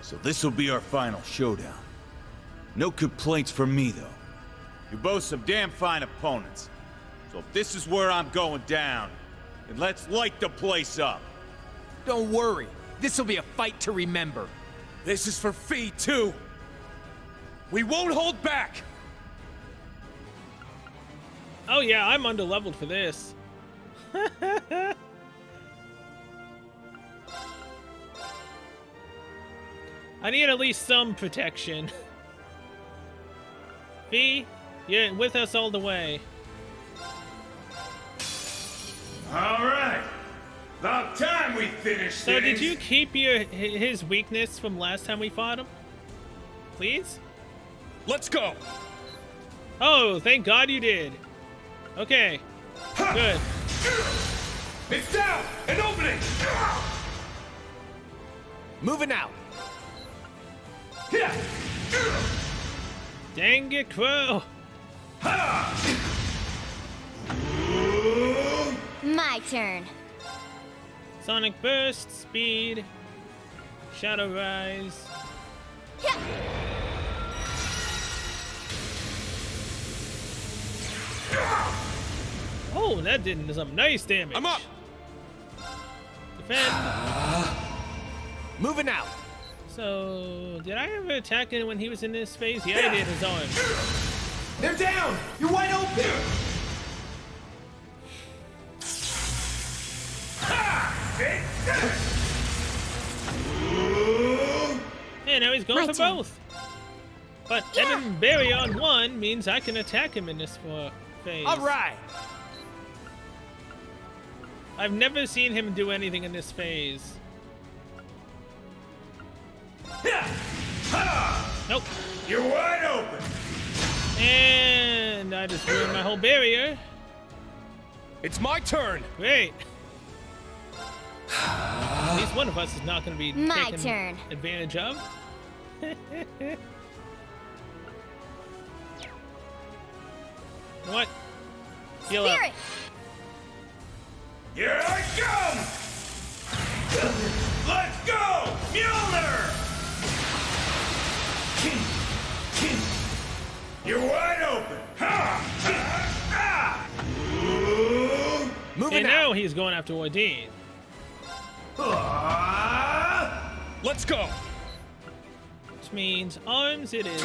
So this'll be our final showdown. No complaints from me, though. You're both some damn fine opponents. So if this is where I'm going down, then let's light the place up. Don't worry. This'll be a fight to remember. This is for Fee, too. We won't hold back. Oh yeah, I'm underleveled for this. I need at least some protection. Fee, you're with us all the way. All right. About time we finished So did you keep his weakness from last time we fought him? Please? Let's go. Oh, thank God you did. Okay. Good. It's down. An opening. Moving out. Dang it, Crow. My turn. Sonic Burst, Speed, Shadow Rise. Yeah. Oh, that did some nice damage. I'm up. Defend. Moving out. So, did I ever attack him when he was in this phase? Yeah, I did his arm. They're down. You're wide open. Yeah, now he's going for both. But Evan Berry on one means I can attack him in this phase. All right. I've never seen him do anything in this phase. Nope. You're wide open. And I just ruined my whole barrier. It's my turn. Great. At least one of us is not going to be My taken turn. advantage of. You know what? Heal up. Spirit. Here I come! Let's go! Mjolnir! You're wide open! Moving And out. now he's going after Ordine. Let's go. Which means arms it is.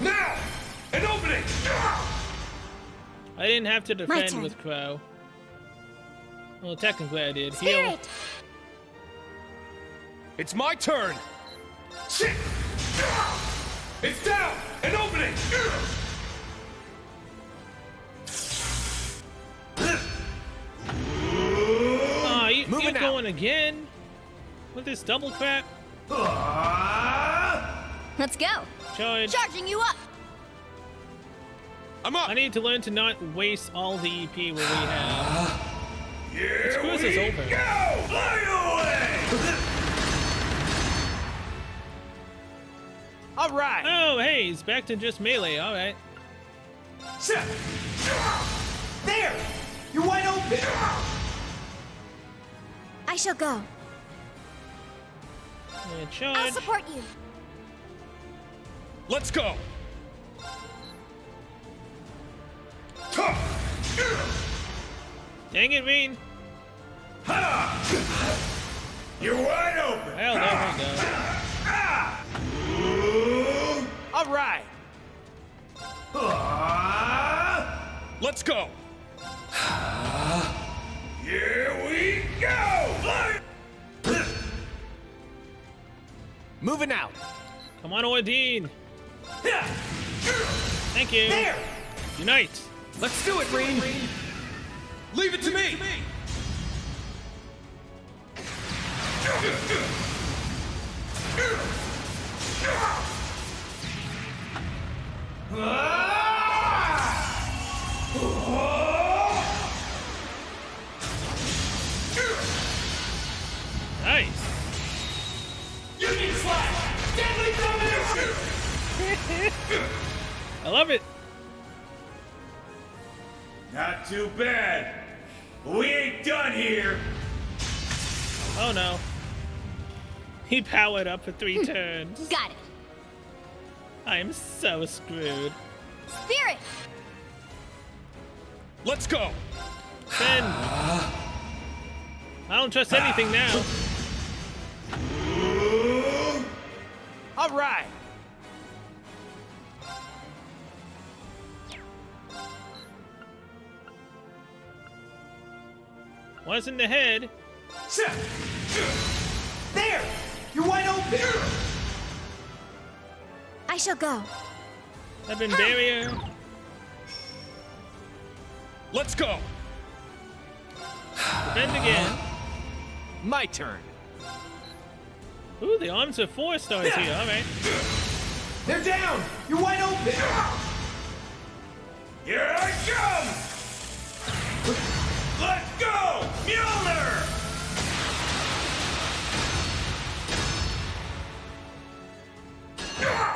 Now, an opening. I didn't have to My defend turn. with Crow. Well, technically I did. Heal. Spirit. It's my turn. It's down. An opening. Aw, you're Moving out. going again? With this double crap? Let's go. Charge. Charging you up. I'm up. I need to learn to not waste all the EP where we have. Let's cruise this over. Go! Fly away! All right. Oh, hey, he's back to just melee. All right. There. You're wide open. I shall go. And I'll charge. support you. Let's go. Dang it, Veen. You're wide open! Well, there we go. All right. Let's go. Here we go! Moving out. Come on, Ordine. Thank you. There. Unite. Let's do it, Green. Leave it to me. Nice. Union slash. Deadly domination. I love it. Not too bad. But we ain't done here. Oh no. He powered up for 3 turns. Got it. I am so screwed. Spirit. Let's go! Ben. I don't trust anything now. All right. Wasn't the head. There! You're wide open! I shall go. Weapon barrier. Let's go! Defend again. My turn. Ooh, the arms are 4 stars here. All right. They're down! You're wide open! Here I come! Let's go! Mjolnir!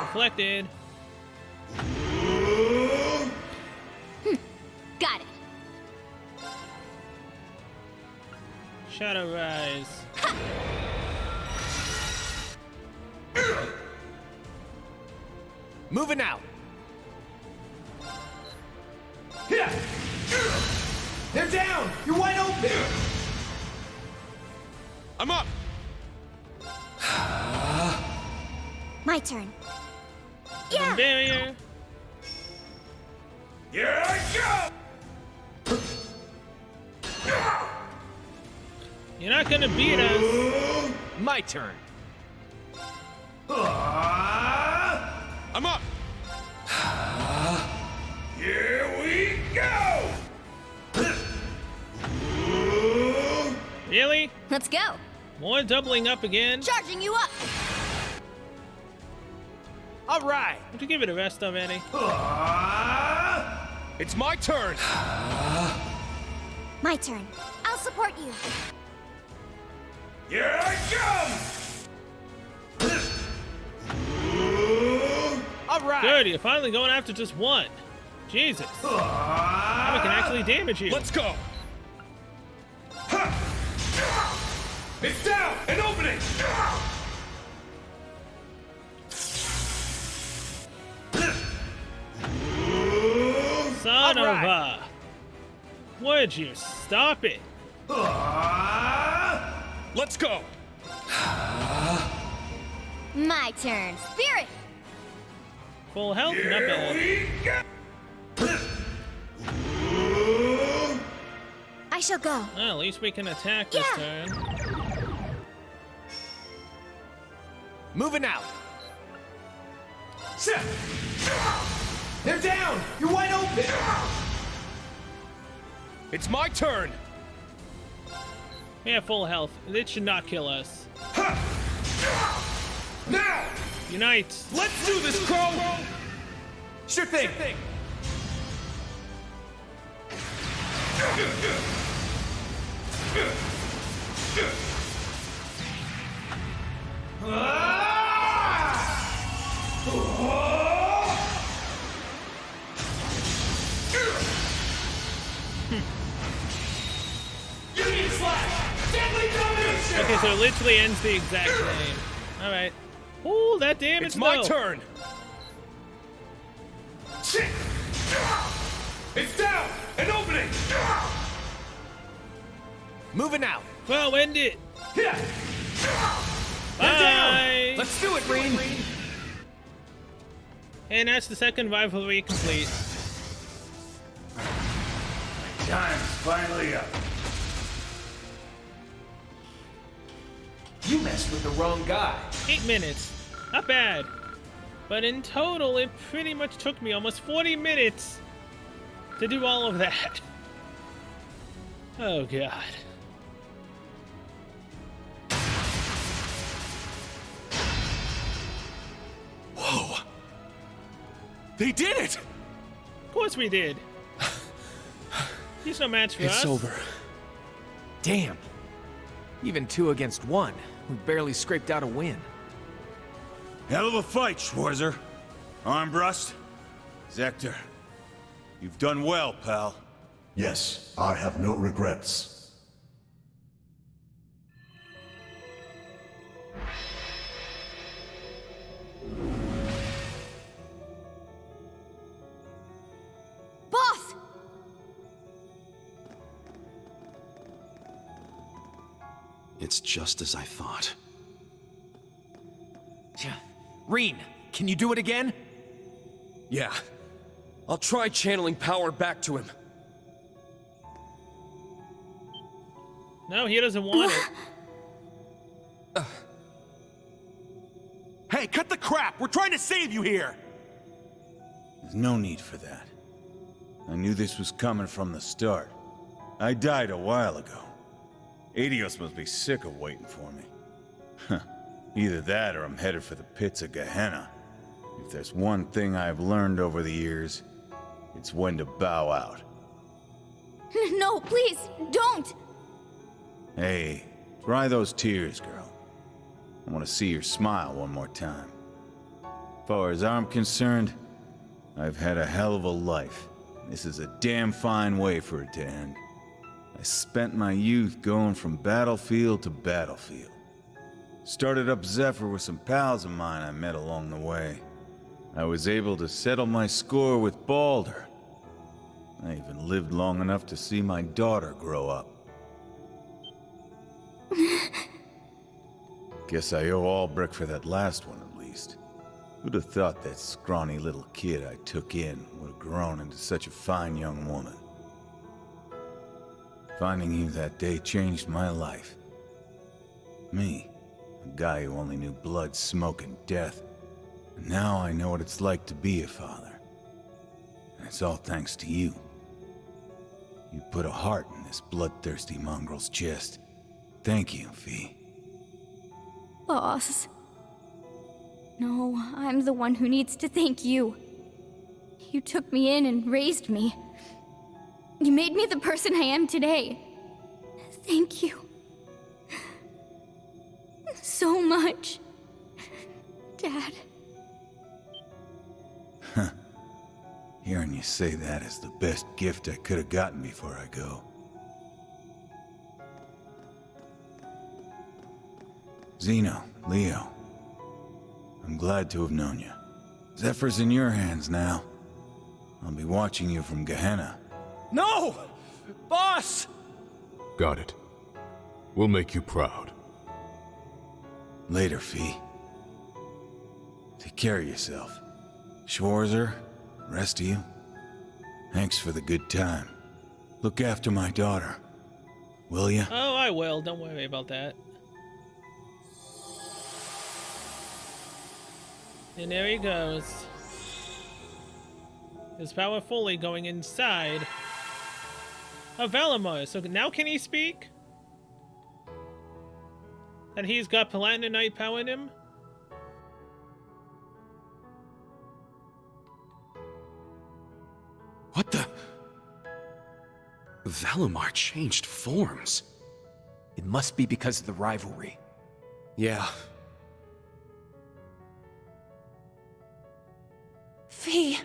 Deflected. Got it. Shadow Rise. Moving out. They're down! You're wide open! I'm up! My turn. Weapon Yeah. barrier. Here I go! You're not gonna beat us. My turn. I'm up! Here we go! Really? Let's go. More doubling up again. Charging you up. All right. Would you give it a rest already? It's my turn! My turn. I'll support you. Here I come! All right. Good, you're finally going after just one. Jesus. Now we can actually damage you. Let's go! It's down! An opening! Son of Alright. a. Would you stop it? Let's go! My turn. Spirit. Full health? Not bad. we go! I shall go. Well, at least we can attack this Yeah. turn. Moving out. They're down! You're wide open! It's my turn! We have full health. It should not kill us. Now! Unite! Let's do this, Crow! Sure thing. Okay, so it literally ends the exact same. Alright. Ooh, that damage It's my though. turn! It's down! An opening! Moving out. Well, end it. They're Bye. down! Let's do it, Green! And that's the second rivalry complete. Time's finally up. You messed with the wrong guy. 8 minutes. Not bad. But in total, it pretty much took me almost 40 minutes to do all of that. Oh, God. Whoa! They did it! Of course we did. He's no match for us. It's over. Damn. Even 2 against 1. We barely scraped out a win. Hell of a fight, Schwarzer. Armbrust, Zector, you've done well, pal. Yes, I have no regrets. It's just as I thought. Reen, can you do it again? Yeah. I'll try channeling power back to him. No, he doesn't want it. Hey, cut the crap! We're trying to save you here! There's no need for that. I knew this was coming from the start. I died a while ago. Adios must be sick of waiting for me. Huh. Either that or I'm headed for the pits of Gehenna. If there's one thing I've learned over the years, it's when to bow out. No, please, don't! Hey, dry those tears, girl. I want to see your smile one more time. As far as I'm concerned, I've had a hell of a life. This is a damn fine way for it to end. I spent my youth going from battlefield to battlefield. Started up Zephyr with some pals of mine I met along the way. I was able to settle my score with Baldur. I even lived long enough to see my daughter grow up. Guess I owe Albrecht for that last one, at least. Who'd have thought that scrawny little kid I took in would have grown into such a fine young woman? Finding you that day changed my life. Me, a guy who only knew blood, smoke, and death. And now I know what it's like to be a father. And it's all thanks to you. You put a heart in this bloodthirsty mongrel's chest. Thank you, Fee. Boss. No, I'm the one who needs to thank you. You took me in and raised me. You made me the person I am today. Thank you. So much. Dad. Huh. Hearing you say that is the best gift I could have gotten before I go. Zeno, Leo. I'm glad to have known you. Zephyr's in your hands now. I'll be watching you from Gehenna. No! Boss! Got it. We'll make you proud. Later, Fee. Take care of yourself. Schwarzer, rest of you. Thanks for the good time. Look after my daughter. Will ya? Oh, I will. Don't worry about that. And there he goes. His power fully going inside of Valimar. So now can he speak? And he's got Palatinite power in him? What the? Valimar changed forms. It must be because of the rivalry. Yeah. Fee.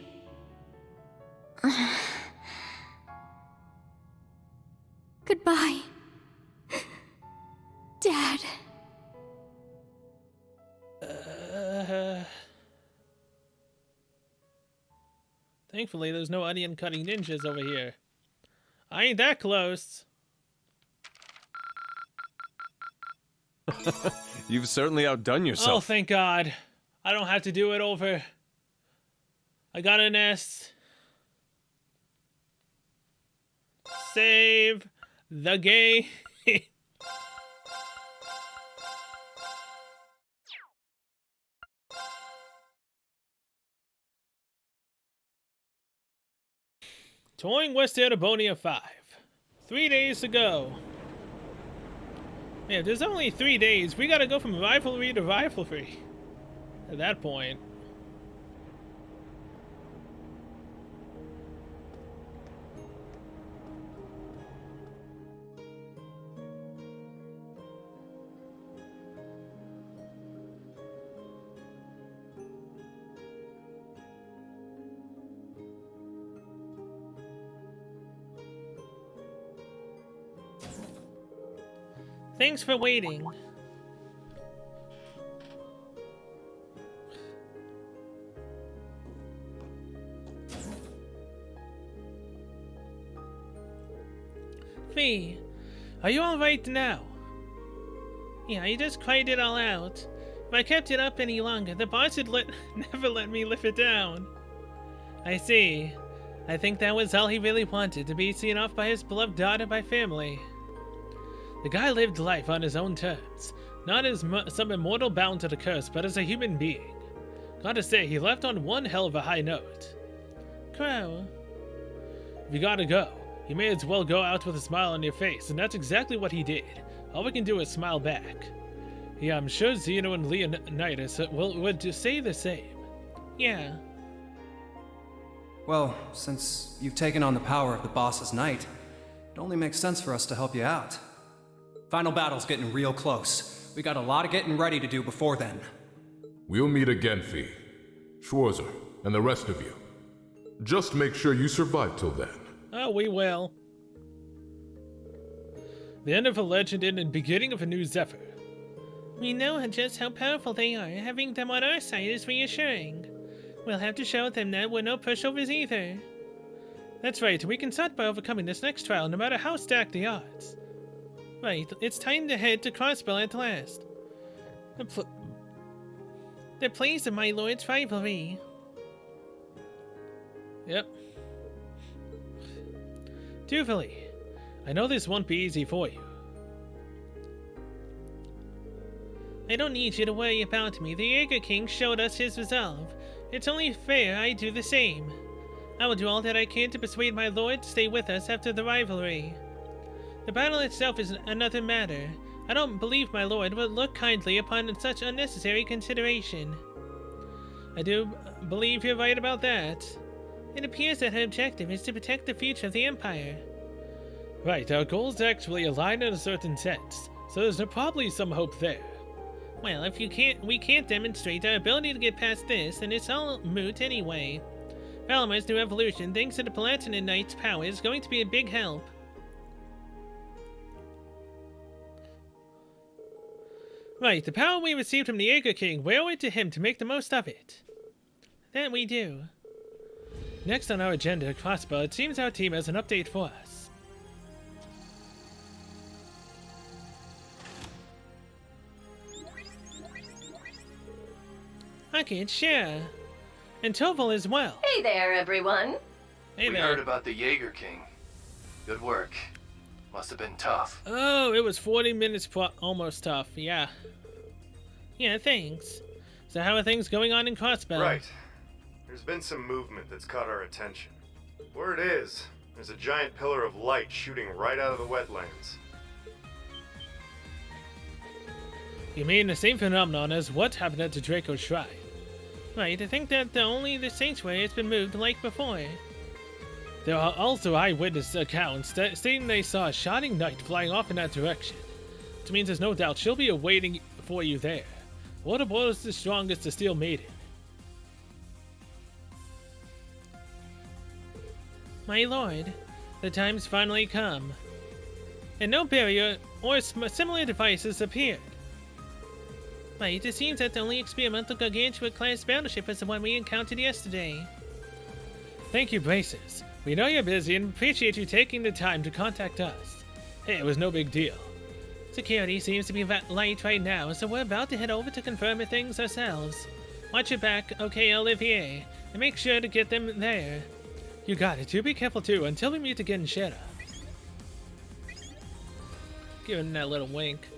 Goodbye. Dad. Thankfully, there's no onion cutting ninjas over here. I ain't that close. You've certainly outdone Oh, yourself. thank God. I don't have to do it over. I got an S. Save the game. Touring West Erebonia 5. 3 days to go. Yeah, there's only 3 days. We gotta go from rivalry to rivalry. At that point. Thanks for waiting. Fee, are you alright now? Yeah, I just cried it all out. If I kept it up any longer, the boss would never let me live it down. I see. I think that was all he really wanted, to be seen off by his beloved daughter by family. The guy lived life on his own terms, not as some immortal bound to the curse, but as a human being. Gotta say, he left on one hell of a high note. Crow. If you gotta go, you may as well go out with a smile on your face, and that's exactly what he did. All we can do is smile back. Yeah, I'm sure Zeno and Leonidas would just say the same. Yeah. Well, since you've taken on the power of the boss's knight, it only makes sense for us to help you out. Final battle's getting real close. We got a lot of getting ready to do before then. We'll meet again, Fee, Schwarzer, and the rest of you. Just make sure you survive till then. Oh, we will. The end of a legend and the beginning of a new Zephyr. We know just how powerful they are. Having them on our side is reassuring. We'll have to show them that we're no pushovers either. That's right, we can start by overcoming this next trial, no matter how stacked the odds. Right, it's time to head to Crossbell at last. The place of my lord's rivalry. Yep. Duvally, I know this won't be easy for you. I don't need you to worry about me. The Jaeger King showed us his resolve. It's only fair I do the same. I will do all that I can to persuade my lord to stay with us after the rivalry. The battle itself is another matter. I don't believe my lord would look kindly upon such unnecessary consideration. I do believe you're right about that. It appears that her objective is to protect the future of the Empire. Right, our goals actually align in a certain sense, so there's probably some hope there. Well, if we can't demonstrate our ability to get past this, then it's all moot anyway. Valamar's new evolution, thanks to the Palatinate Knight's power, is going to be a big help. Right, the power we received from the Jaeger King, we owe it to him to make the most of it. That we do. Next on our agenda, Crossbow, it seems our team has an update for us. Okay, sure. And Toval as well. Hey there, everyone. Hey we there. heard about the Jaeger King. Good work. Must have been tough. Oh, it was 40 minutes almost tough, yeah. Yeah, thanks. So how are things going on in Crossbow? Right. There's been some movement that's caught our attention. Word is, there's a giant pillar of light shooting right out of the wetlands. You mean the same phenomenon as what happened at the Draco Shrine? Right, I think that only the sanctuary has been moved like before. There are also eyewitness accounts stating they saw a shining knight flying off in that direction, which means there's no doubt she'll be awaiting for you there. Waterboard is the strongest to steel maiden. My lord, the time's finally come, and no barrier or similar devices appeared. Right, it seems that the only experimental gargantua-class battleship is the one we encountered yesterday. Thank you, Braces. We know you're busy and appreciate you taking the time to contact us. Hey, it was no big deal. Security seems to be light right now, so we're about to head over to confirm things ourselves. Watch your back, okay, Olivier, and make sure to get them there. You got it. You be careful too, until we meet again in Shadow. Giving that little wink.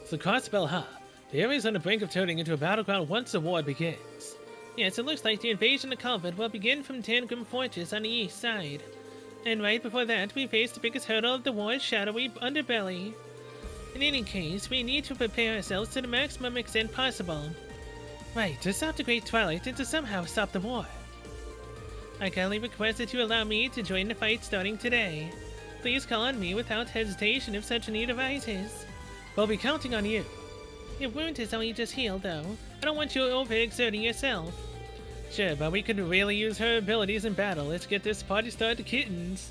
So Crossbell Hub. The area's on the brink of turning into a battleground once the war begins. Yes, it looks like the invasion of Culvert will begin from Tangrim Fortress on the east side. And right before that, we face the biggest hurdle of the war's shadowy underbelly. In any case, we need to prepare ourselves to the maximum extent possible. Right, to stop the Great Twilight and to somehow stop the war. I kindly request that you allow me to join the fight starting today. Please call on me without hesitation if such a need arises. We'll be counting on you. Your wound is only just healed, though. I don't want you overexerting yourself. Sure, but we could really use her abilities in battle. Let's get this party started, kittens.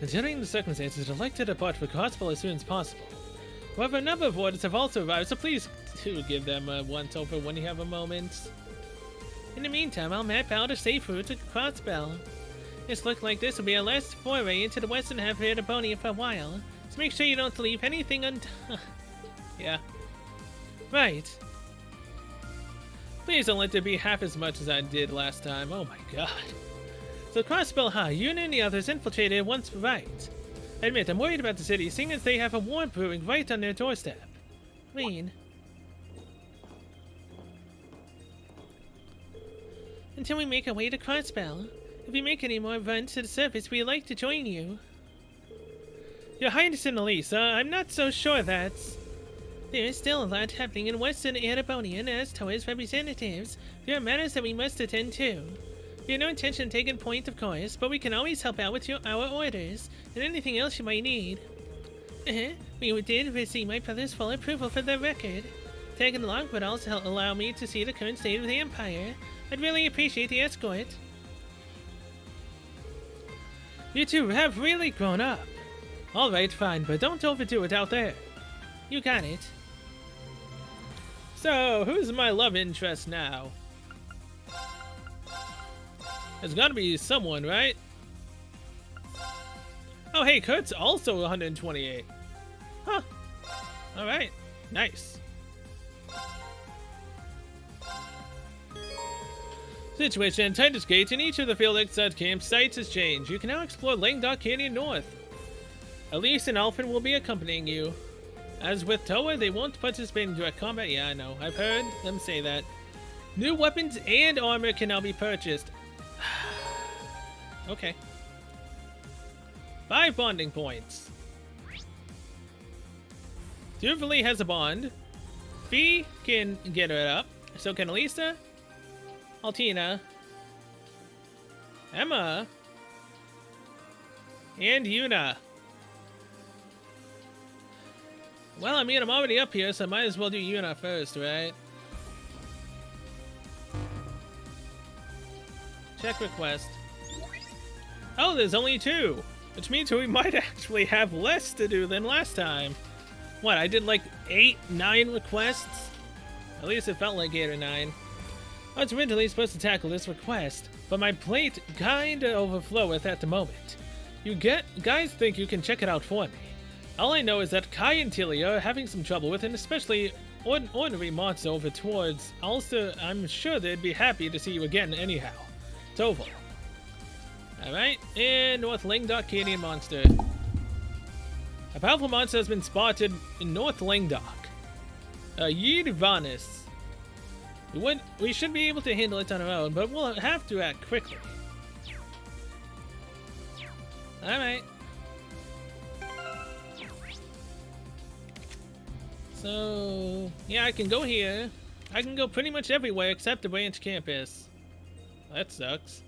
Considering the circumstances, I'd like to depart for Crossbell as soon as possible. However, a number of orders have also arrived, so please do give them a once-over when you have a moment. In the meantime, I'll map out a safe route to Crossbell. It's looking like this will be our last foray into the western half of Erebonia for a while, so make sure you don't leave anything Yeah. Right. Please don't let there be half as much as I did last time. Oh my god. So Crossbell High, you and the others infiltrated once right. I admit, I'm worried about the city, seeing as they have a war brewing right on their doorstep. Queen. Until we make our way to Crossbell. If we make any more runs to the surface, we'd like to join you. Your Highness and Elisa, I'm not so sure that's... There is still a lot happening in Western Erebonian as towards representatives. There are matters that we must attend to. We have no intention of taking point, of course, but we can always help out with our orders and anything else you might need. We did receive my brother's full approval for the record. Tagging along would also allow me to see the current state of the Empire. I'd really appreciate the escort. You two have really grown up. Alright, fine, but don't overdo it out there. You got it. So, who's my love interest now? There's gotta be someone, right? Oh, hey, Kurt's also 128. Huh. Alright. Nice. Situation in Titus Gate in each of the field exit campsites has changed. You can now explore Langdock Canyon North. Elise and Alfred will be accompanying you. As with Toa, they won't participate in direct combat. Yeah, I know. I've heard them say that. New weapons and armor can now be purchased. Okay. 5 bonding points. Duverly has a bond. Fee can get it up. So can Elisa. Altina. Emma. And Yuna. Well, I mean, I'm already up here, so I might as well do Yuna first, right? Check request. Oh, there's only 2, which means we might actually have less to do than last time. What, I did like 8, 9 requests? At least it felt like 8 or 9. I was originally supposed to tackle this request, but my plate kinda overfloweth at the moment. You guys think you can check it out for me. All I know is that Kai and Tilly are having some trouble with an especially ordinary monster over towards Ulster. I'm sure they'd be happy to see you again anyhow. Toval. Alright, and North Langdock Canyon Monster. A powerful monster has been spotted in North Langdock. Yidvanis. We should be able to handle it on our own, but we'll have to act quickly. Alright. So, yeah, I can go here. I can go pretty much everywhere except the branch campus. That sucks.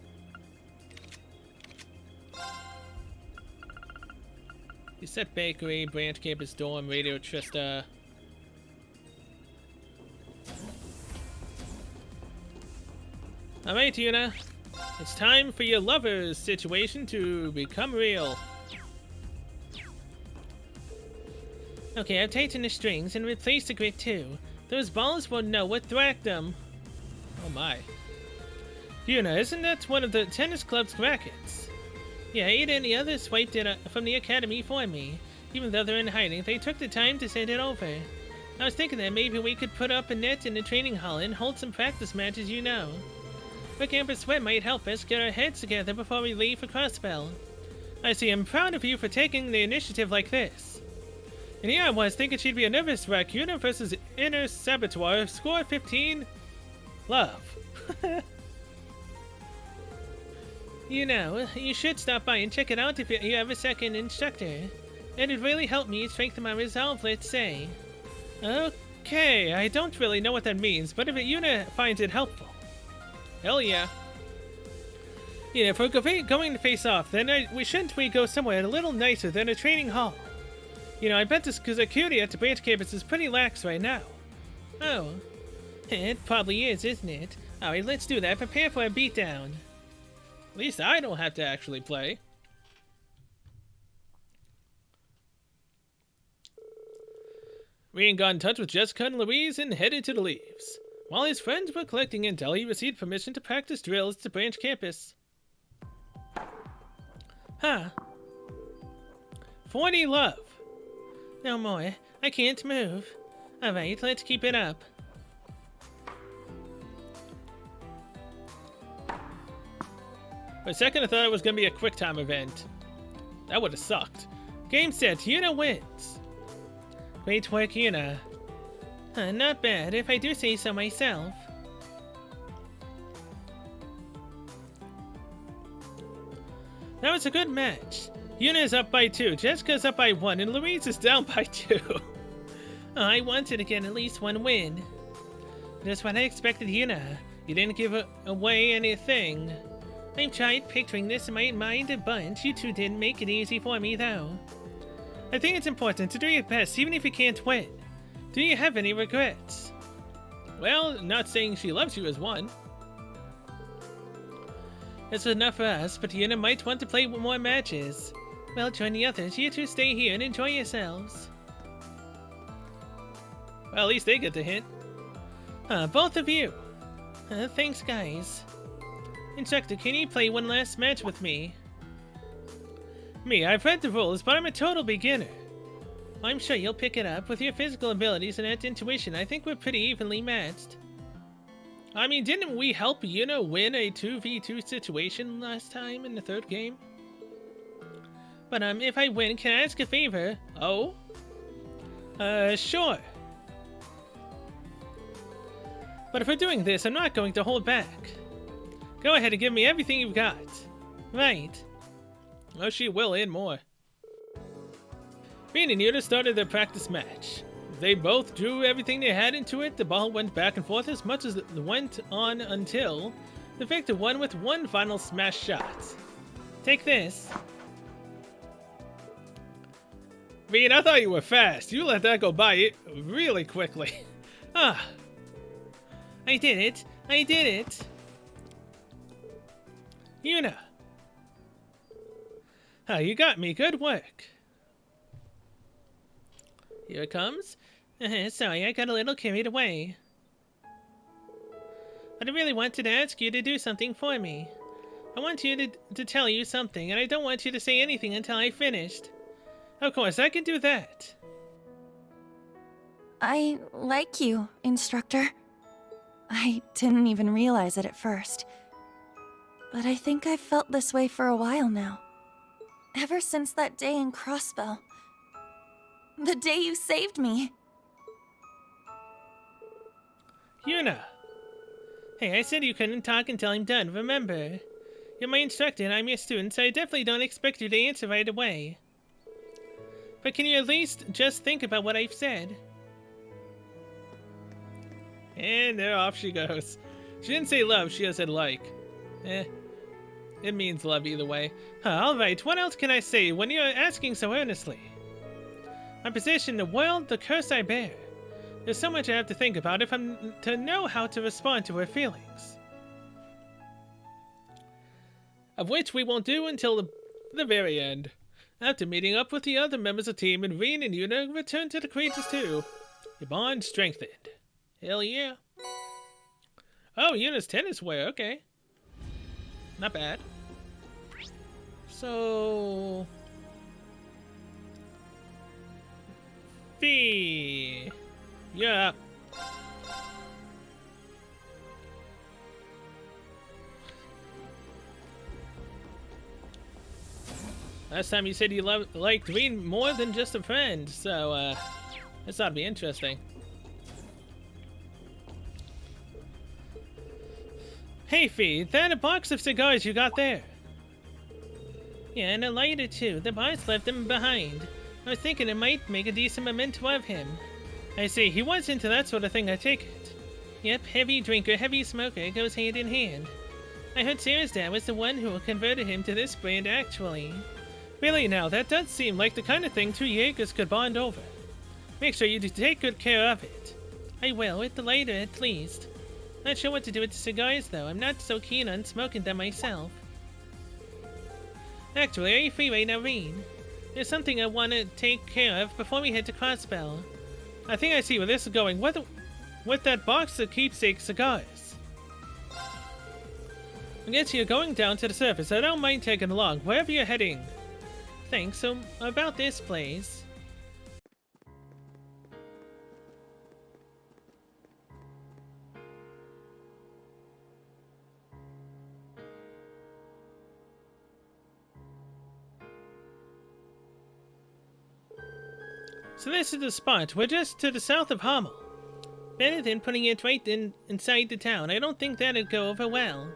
You set bakery, branch campus dorm, radio Trista. Alright, Yuna. It's time for your lover's situation to become real. Okay, I've tightened the strings and replaced the grip too. Those balls won't know what thwacked them. Oh my. Yuna, isn't that one of the tennis club's rackets? Yeah, Ada and the others swiped it from the academy for me. Even though they're in hiding, they took the time to send it over. I was thinking that maybe we could put up a net in the training hall and hold some practice matches, you know. But Campus Sweat might help us get our heads together before we leave for Crossbell. I see, I'm proud of you for taking the initiative like this. And here I was thinking she'd be a nervous wreck. Yuna versus Inner Saboteur. Score 15. Love. You know, you should stop by and check it out if you have a second instructor. It'd really help me strengthen my resolve, let's say. Okay, I don't really know what that means, but if Yuna finds it helpful. Hell yeah. You know, if we're going to face off, then shouldn't we go somewhere a little nicer than a training hall? You know, I bet this security at the branch campus is pretty lax right now. Oh. It probably is, isn't it? Alright, let's do that. Prepare for a beatdown. At least I don't have to actually play. Rian got in touch with Jessica and Louise and headed to the Leaves. While his friends were collecting intel, he received permission to practice drills at the branch campus. Huh. 40 love. No more. I can't move. Alright, let's keep it up. For a second I thought it was gonna be a quick time event. That would've sucked. Game set, Yuna wins. Great work, Yuna. Not bad, if I do say so myself. That was a good match. Yuna is up by 2, Jessica's up by 1, and Louise is down by 2. I wanted to get at least one win. That's what I expected, Yuna. You didn't give away anything. I've tried picturing this in my mind a bunch. You two didn't make it easy for me, though. I think it's important to do your best, even if you can't win. Do you have any regrets? Well, not saying she loves you is one. That's enough for us, but Yuna might want to play more matches. Well, join the others. You two stay here and enjoy yourselves. Well, at least they get the hint. Both of you. Thanks, guys. Instructor, can you play one last match with me? Me, I've read the rules, but I'm a total beginner. I'm sure you'll pick it up. With your physical abilities and intuition, I think we're pretty evenly matched. I mean, didn't we help Yuna win a 2v2 situation last time in the 3rd game? But if I win, can I ask a favor? Oh? Sure. But if we're doing this, I'm not going to hold back. Go ahead and give me everything you've got. Right. Oh, she will and more. Rin and Yuna started their practice match. They both drew everything they had into it. The ball went back and forth as much as it went on until the victor won with one final smash shot. Take this. Rin, I thought you were fast. You let that go by really quickly. I did it. I did it. Yuna. You got me. Good work. Here it comes. Sorry, I got a little carried away. But I really wanted to ask you to do something for me. I want you to tell you something, and I don't want you to say anything until I finished. Of course, I can do that. I like you, Instructor. I didn't even realize it at first. But I think I've felt this way for a while now. Ever since that day in Crossbell. The day you saved me. Yuna. Hey, I said you couldn't talk until I'm done, remember? You're my instructor and I'm your student, so I definitely don't expect you to answer right away. But can you at least just think about what I've said? And there off she goes. She didn't say love, she just said like. It means love either way. Alright, what else can I say when you're asking so earnestly? My position in the world, the curse I bear. There's so much I have to think about if I'm to know how to respond to her feelings. Of which we won't do until the very end. After meeting up with the other members of the team, and Rin and Yuna return to the creatures too. Your bond strengthened. Hell yeah. Oh, Yuna's tennis wear, okay. Not bad. So... Fee. Yeah. Last time you said you liked Rin more than just a friend, so this ought to be interesting. Hey Fee, that a box of cigars you got there? Yeah, and a lighter too. The boss left them behind. I was thinking it might make a decent memento of him. I see, he was into that sort of thing, I take it. Yep, heavy drinker, heavy smoker, goes hand in hand. I heard Sarah's dad was the one who converted him to this brand, actually. Really now, that does seem like the kind of thing two Jaegers could bond over. Make sure you do take good care of it. I will, with the lighter at least. Not sure what to do with the cigars though, I'm not so keen on smoking them myself. Actually, are you free right now, Rin? There's something I want to take care of before we head to Crossbell. I think I see where this is going. With that box of keepsake cigars. I guess you're going down to the surface. I don't mind taking along, wherever you're heading. Thanks. So, about this place. So this is the spot. We're just to the south of Hummel. Better than putting it right inside the town. I don't think that'd go over well.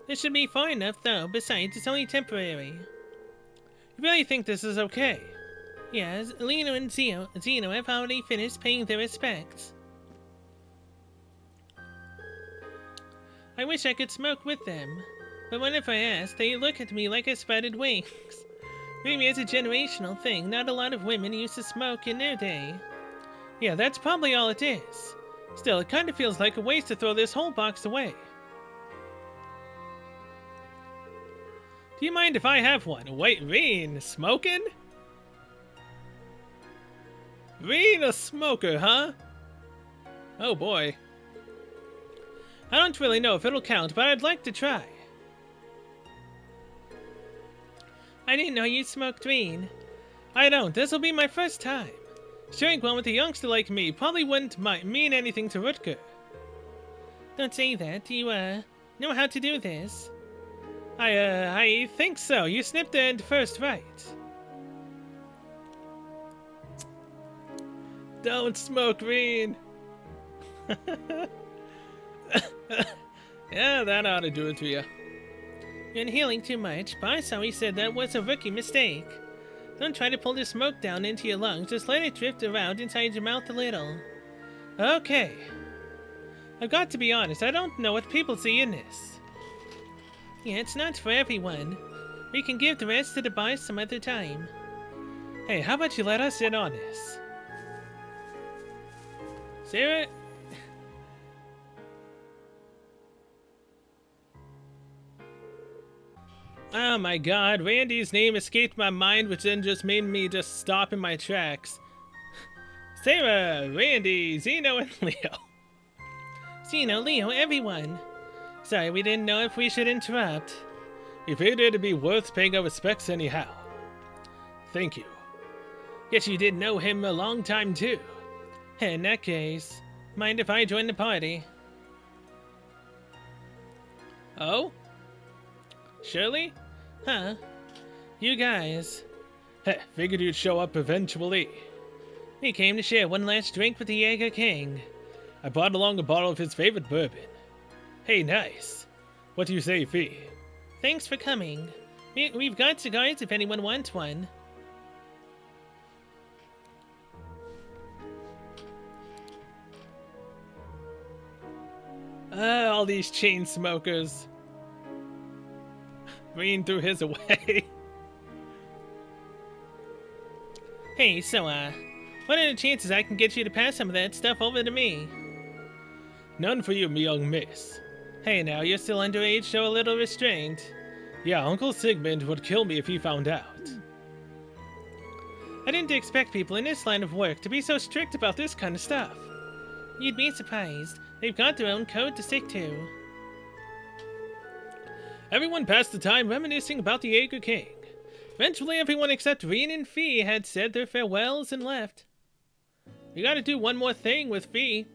This should be far enough, though. Besides, it's only temporary. You really think this is okay? Yes, Lino and Zeno have already finished paying their respects. I wish I could smoke with them, but whenever I ask, they look at me like I sprouted wings. Maybe it's a generational thing. Not a lot of women used to smoke in their day. Yeah, that's probably all it is. Still, it kind of feels like a waste to throw this whole box away. Do you mind if I have one? Wait, Reen, smoking? Reen, a smoker, huh? Oh boy. I don't really know if it'll count, but I'd like to try. I didn't know you smoked Reen. I don't. This'll be my first time. Sharing one with a youngster like me probably wouldn't mean anything to Rutger. Don't say that. Do you, know how to do this? I think so. You snipped the end first, right? Don't smoke Reen. Yeah, that ought to do it to you. You're inhaling too much. Boss always said that was a rookie mistake. Don't try to pull the smoke down into your lungs. Just let it drift around inside your mouth a little. Okay. I've got to be honest. I don't know what people see in this. Yeah, it's not for everyone. We can give the rest to the boss some other time. Hey, how about you let us in on this? Sarah? Oh my god, Randy's name escaped my mind, which then just made me just stop in my tracks. Sarah, Randy, Zeno, and Leo. Zeno, Leo, everyone. Sorry, we didn't know if we should interrupt. We figured it'd be worth paying our respects anyhow. Thank you. Guess you did know him a long time too. In that case, mind if I join the party? Oh? Shirley? Huh? You guys. Heh, figured you'd show up eventually. We came to share one last drink with the Jaeger King. I brought along a bottle of his favorite bourbon. Hey, nice. What do you say, Fee? Thanks for coming. We've got cigars if anyone wants one. All these chain smokers. Reen threw his away. Hey, so, what are the chances I can get you to pass some of that stuff over to me? None for you, me young miss. Hey now, you're still underage, show a little restraint. Yeah, Uncle Sigmund would kill me if he found out. I didn't expect people in this line of work to be so strict about this kind of stuff. You'd be surprised. They've got their own code to stick to. Everyone passed the time reminiscing about the Jaeger King. Eventually, everyone except Reen and Fee had said their farewells and left. We gotta do one more thing with Fee.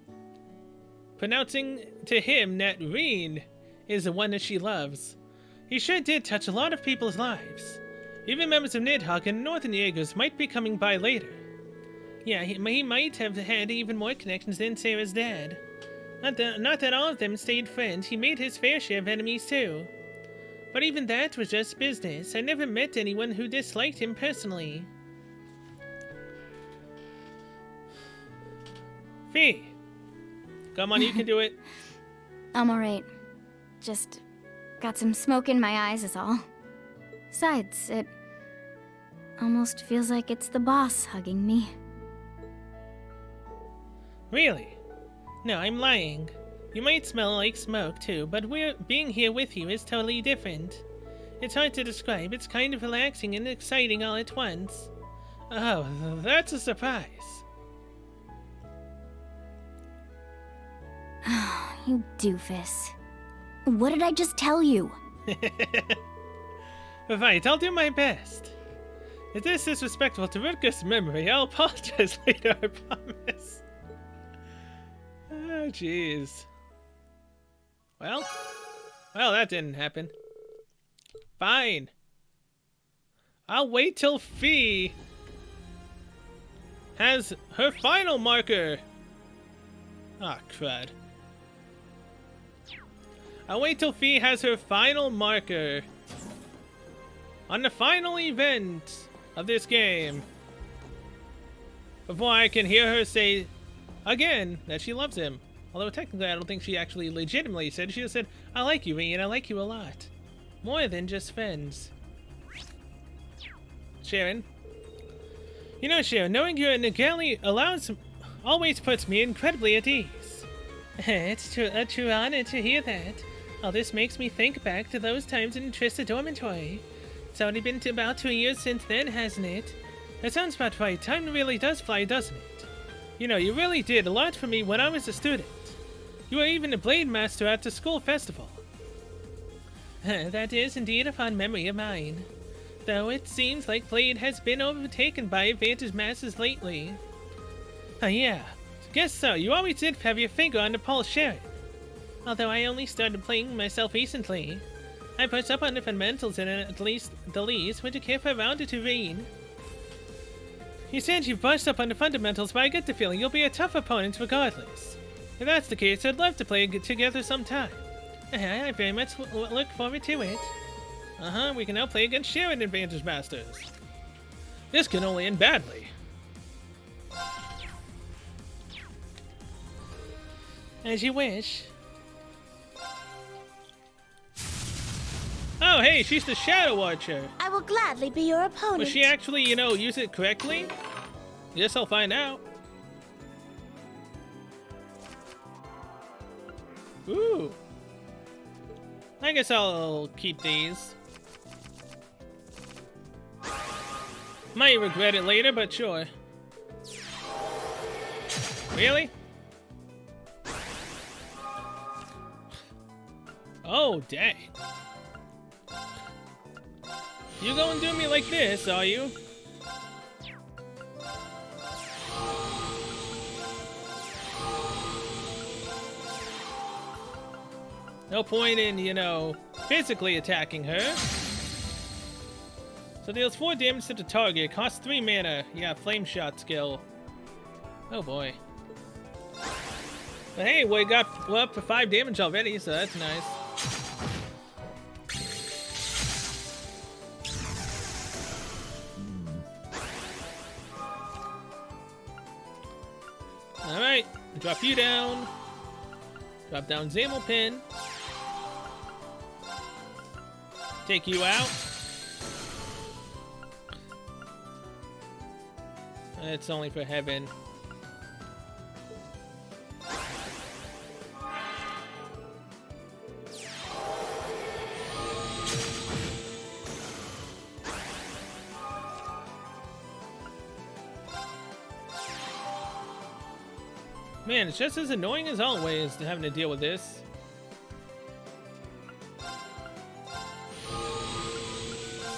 Pronouncing to him that Reen is the one that she loves. He sure did touch a lot of people's lives. Even members of Nidhogg and Northern Jaegers might be coming by later. Yeah, he might have had even more connections than Sarah's dad. Not that all of them stayed friends. He made his fair share of enemies too. But even that was just business. I never met anyone who disliked him personally. Fee! Come on, you can do it. I'm alright. Just got some smoke in my eyes is all. Besides, it almost feels like it's the boss hugging me. Really? No, I'm lying. You might smell like smoke too, but being here with you is totally different. It's hard to describe. It's kind of relaxing and exciting all at once. Oh, that's a surprise. You doofus. What did I just tell you? Right, I'll do my best. If this is disrespectful to Rutger's memory, I'll apologize later, I promise. Oh, jeez. Well, that didn't happen. Fine. I'll wait till Fee has her final marker. Ah, crud. I'll wait till Fee has her final marker on the final event of this game before I can hear her say again that she loves him. Although technically I don't think she actually legitimately said. She just said, I like you, Vee, and I like you a lot. More than just friends. Sharon. You know, Sharon, knowing you're a Nagali always puts me incredibly at ease. It's a true honor to hear that. All this makes me think back to those times in Trista Dormitory. It's only been about 2 years since then, hasn't it? That sounds about right. Time really does fly, doesn't it? You know, you really did a lot for me when I was a student. You were even a blade master at the school festival. That is indeed a fond memory of mine. Though it seems like Blade has been overtaken by Advantage Masters lately. Yeah. Guess so. You always did have your finger on the pulse, Sharon. Although I only started playing myself recently. I brushed up on the fundamentals and at least the least. Would you care for a round or two, Reen? You said you brushed up on the fundamentals, but I get the feeling you'll be a tough opponent regardless. If that's the case, I'd love to play together sometime. I very much look forward to it. We can now play against Sharon Advantage Masters. This can only end badly. As you wish. Oh, hey, she's the Shadow Archer. I will gladly be your opponent. Will she actually, use it correctly? Guess I'll find out. Ooh. I guess I'll keep these. Might regret it later, but sure. Really? Oh, dang. You gonna do me like this, are you? No point in, physically attacking her. So deals 4 damage to the target, costs 3 mana. Yeah, flame shot skill. Oh boy. But hey, we're up for 5 damage already, so that's nice. Alright, drop you down. Drop down Zammelpin. Take you out. It's only for heaven. Man, it's just as annoying as always having to deal with this.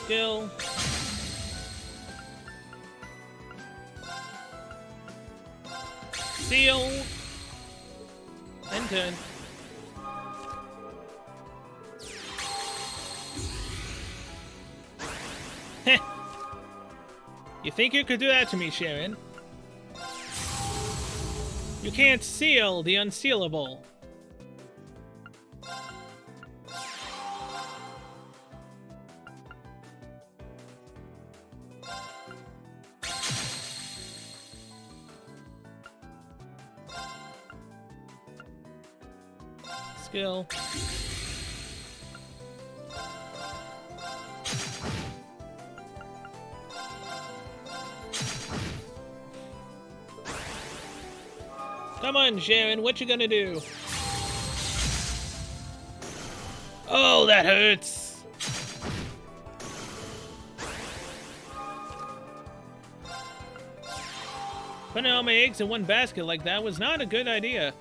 Skill. Seal. And turn. Heh. You think you could do that to me, Sharon? You can't seal the unsealable. Skill. Come on, Sharon, what you gonna do? Oh, that hurts! Putting all my eggs in one basket like that was not a good idea.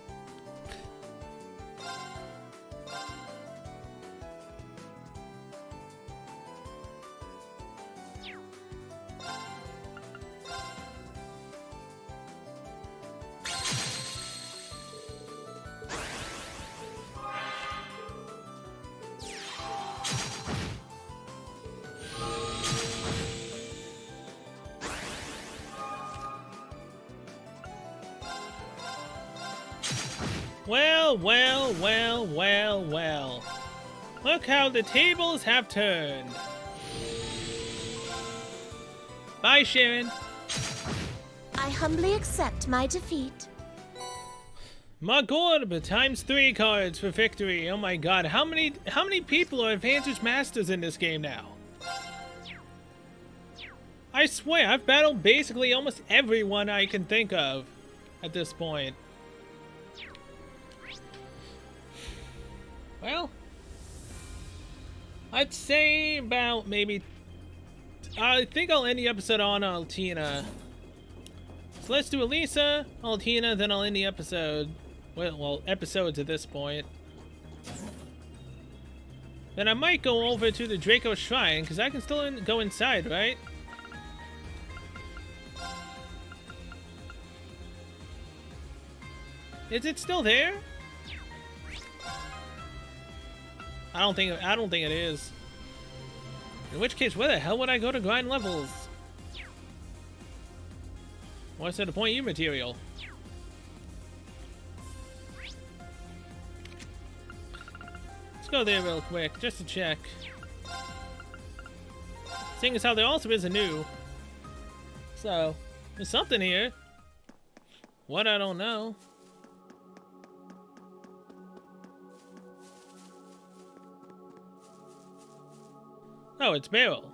Well, well, well, well, well. Look how the tables have turned. Bye, Sharon. I humbly accept my defeat. Magorb times 3 cards for victory. Oh my god, how many people are Advantage Masters in this game now? I swear, I've battled basically almost everyone I can think of at this point. Well, I'd say about maybe... I think I'll end the episode on Altina. So let's do Elisa, Altina, then I'll end the episode. Well, episodes at this point. Then I might go over to the Draco Shrine, because I can still go inside, right? Is it still there? I don't think it is. In which case, where the hell would I go to grind levels? What's the point you material? Let's go there real quick, just to check. Seeing as how there also is a new. So, there's something here. What, I don't know. Oh, it's Beryl.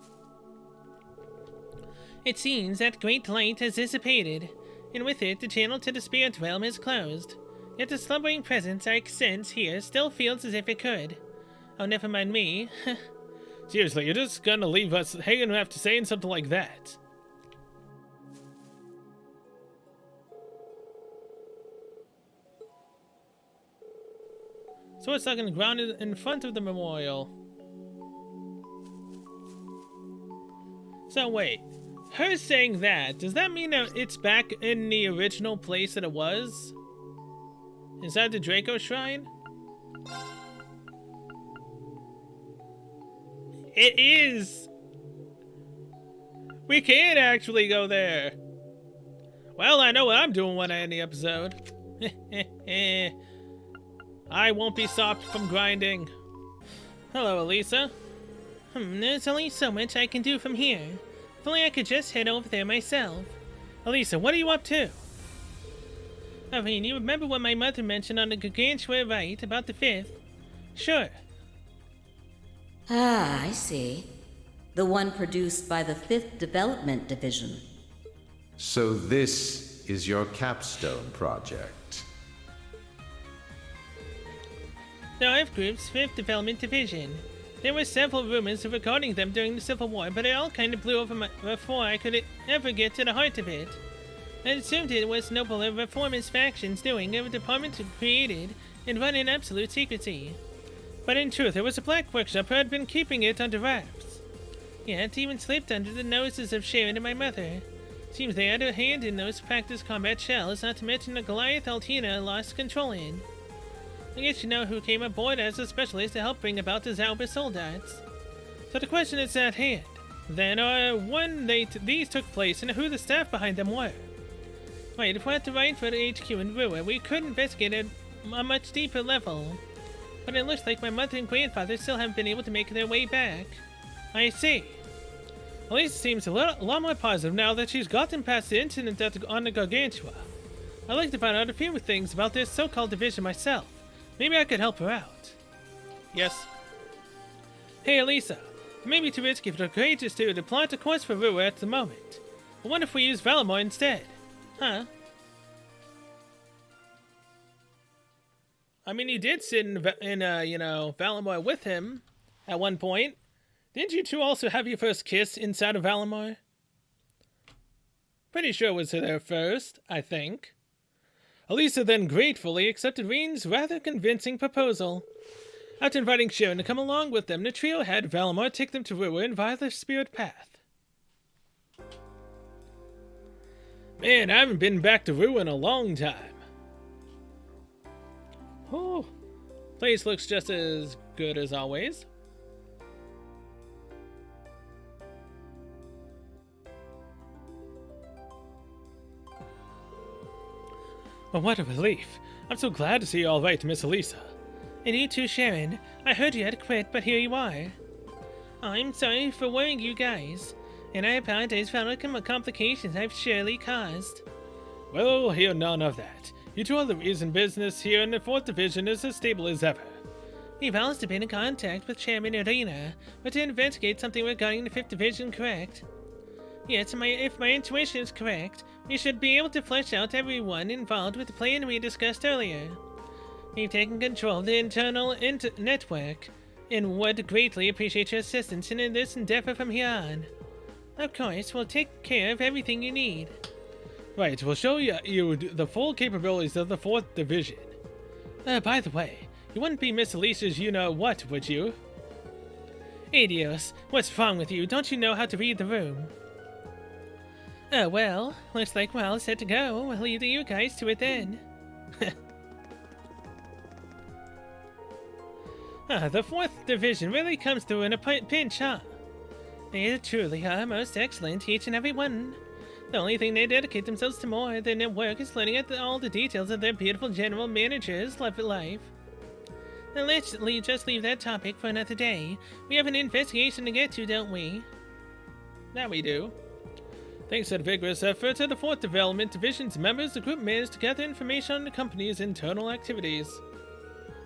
It seems that great light has dissipated, and with it the channel to the spirit realm is closed. Yet the slumbering presence I sense here still feels as if it could. Oh, never mind me. Seriously, you're just gonna leave us hanging after saying something like that? So it's stuck in the ground in front of the memorial. So wait, her saying that, does that mean that it's back in the original place that it was? Is that the Draco Shrine? It is! We can actually go there. Well, I know what I'm doing when I end the episode. I won't be stopped from grinding. Hello, Elisa. There's only so much I can do from here. If only I could just head over there myself. Elisa, what are you up to? I mean, you remember what my mother mentioned on the Gargantua rite about the 5th? Sure. Ah, I see. The one produced by the 5th Development Division. So this is your capstone project. The Earth Group's 5th Development Division. There were several rumors regarding them during the Civil War, but it all kind of blew over before I could ever get to the heart of it. I assumed it was nobler reformist factions doing a department created and run in absolute secrecy. But in truth, it was a black workshop who had been keeping it under wraps. Yeah, it even slipped under the noses of Sharon and my mother. Seems they had a hand in those practice combat shells, not to mention the Goliath Altina lost control in. I guess you know who came aboard as a specialist to help bring about the Zauber soldats. So the question is at hand. Then, when these took place and who the staff behind them were. Right, if we're at the Rhineford HQ in Rua, we could investigate at a much deeper level. But it looks like my mother and grandfather still haven't been able to make their way back. I see. At least it seems a lot more positive now that she's gotten past the incident on the Gargantua. I'd like to find out a few things about this so-called division myself. Maybe I could help her out. Yes. Hey, Elisa. It may be too risky for the courageous two to plot a course for Rua at the moment. But what if we use Valamor instead? Huh? I mean, you did sit in Valamor with him at one point. Didn't you two also have your first kiss inside of Valamor? Pretty sure it was there first, I think. Elisa then gratefully accepted Reen's rather convincing proposal. After inviting Sharon to come along with them, the trio had Valamor take them to Rua via the spirit path. Man, I haven't been back to Rua in a long time. Oh, place looks just as good as always. Oh, what a relief. I'm so glad to see you all right, Miss Elisa. And you too, Sharon. I heard you had quit, but here you are. I'm sorry for worrying you guys, and I apologize for all the complications I've surely caused. Well, we'll hear none of that. You two are the reason business here in the 4th Division is as stable as ever. We've also been in contact with Chairman Arena, but to investigate something regarding the 5th Division, correct? Yes, if my intuition is correct, we should be able to flesh out everyone involved with the plan we discussed earlier. We've taken control of the internal network, and would greatly appreciate your assistance in this endeavor from here on. Of course, we'll take care of everything you need. Right, we'll show you the full capabilities of the 4th Division. By the way, you wouldn't be Miss Elisa's you-know-what, would you? Adios, what's wrong with you? Don't you know how to read the room? Oh, well, looks like we're all set to go. We'll leave you guys to it then. The 4th Division really comes through in a pinch, huh? They truly are most excellent, each and every one. The only thing they dedicate themselves to more than their work is learning at all the details of their beautiful general manager's life. Now let's just leave that topic for another day. We have an investigation to get to, don't we? That we do. Thanks to the vigorous efforts of the 4th Development Division's members, the group managed to gather information on the company's internal activities.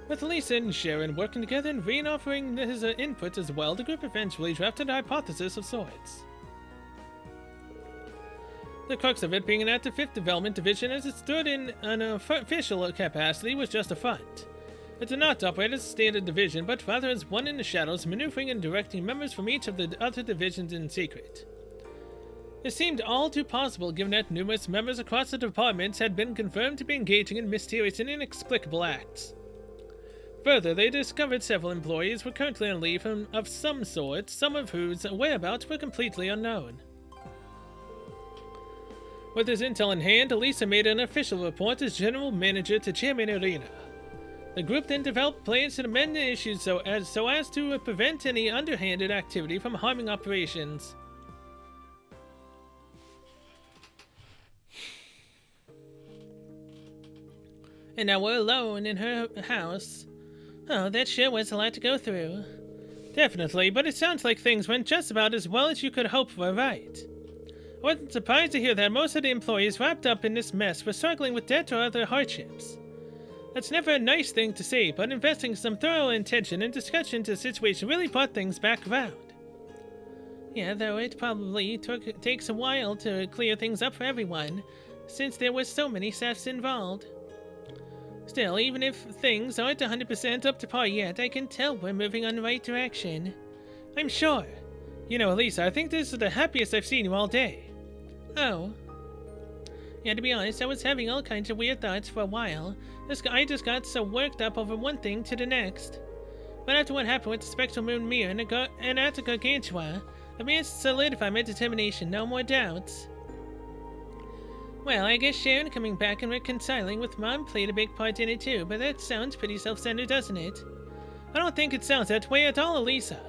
With Lisa and Sharon working together and Veen offering his input as well, the group eventually drafted a hypothesis of sorts. The crux of it being that the 5th Development Division, as it stood in an official capacity, was just a front. It did not operate as a standard division, but rather as one in the shadows, maneuvering and directing members from each of the other divisions in secret. It seemed all too possible given that numerous members across the departments had been confirmed to be engaging in mysterious and inexplicable acts. Further, they discovered several employees were currently on leave of some sort, some of whose whereabouts were completely unknown. With this intel in hand, Elisa made an official report as general manager to Chairman Arena. The group then developed plans to amend the issues so as to prevent any underhanded activity from harming operations. And now we're alone in her house. Oh, that sure was a lot to go through. Definitely, but it sounds like things went just about as well as you could hope for, right? I wasn't surprised to hear that most of the employees wrapped up in this mess were struggling with debt or other hardships. That's never a nice thing to say, but investing some thorough attention and discussion into the situation really brought things back around. Yeah, though it probably takes a while to clear things up for everyone, since there were so many staffs involved. Still, even if things aren't 100% up to par yet, I can tell we're moving in the right direction. I'm sure. You know, Elisa, I think this is the happiest I've seen you all day. Oh. Yeah, to be honest, I was having all kinds of weird thoughts for a while. I just got so worked up over one thing to the next. But after what happened with the Spectral Moon Mirror and at the Gargantua, I managed to solidify my determination, no more doubts. Well, I guess Sharon coming back and reconciling with Mom played a big part in it too, but that sounds pretty self-centered, doesn't it? I don't think it sounds that way at all, Elisa.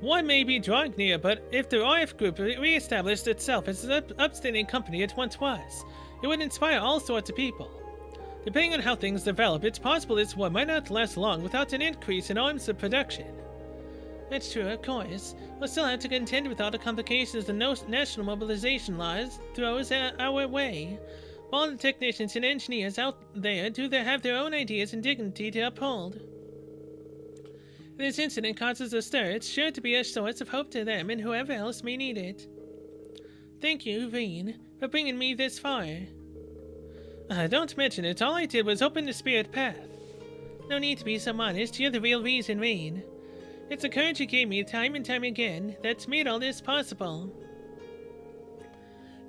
War may be drawing near, but if the RF group re-established itself as the upstanding company it once was, it would inspire all sorts of people. Depending on how things develop, it's possible this war might not last long without an increase in arms production. That's true, of course. We'll still have to contend with all the complications the national mobilization laws throws our way. All the technicians and engineers out there have their own ideas and dignity to uphold. If this incident causes a stir, it's sure to be a source of hope to them and whoever else may need it. Thank you, Veen, for bringing me this far. Don't mention it. All I did was open the spirit path. No need to be so modest. You're the real reason, Veen. It's the courage you gave me time and time again that's made all this possible.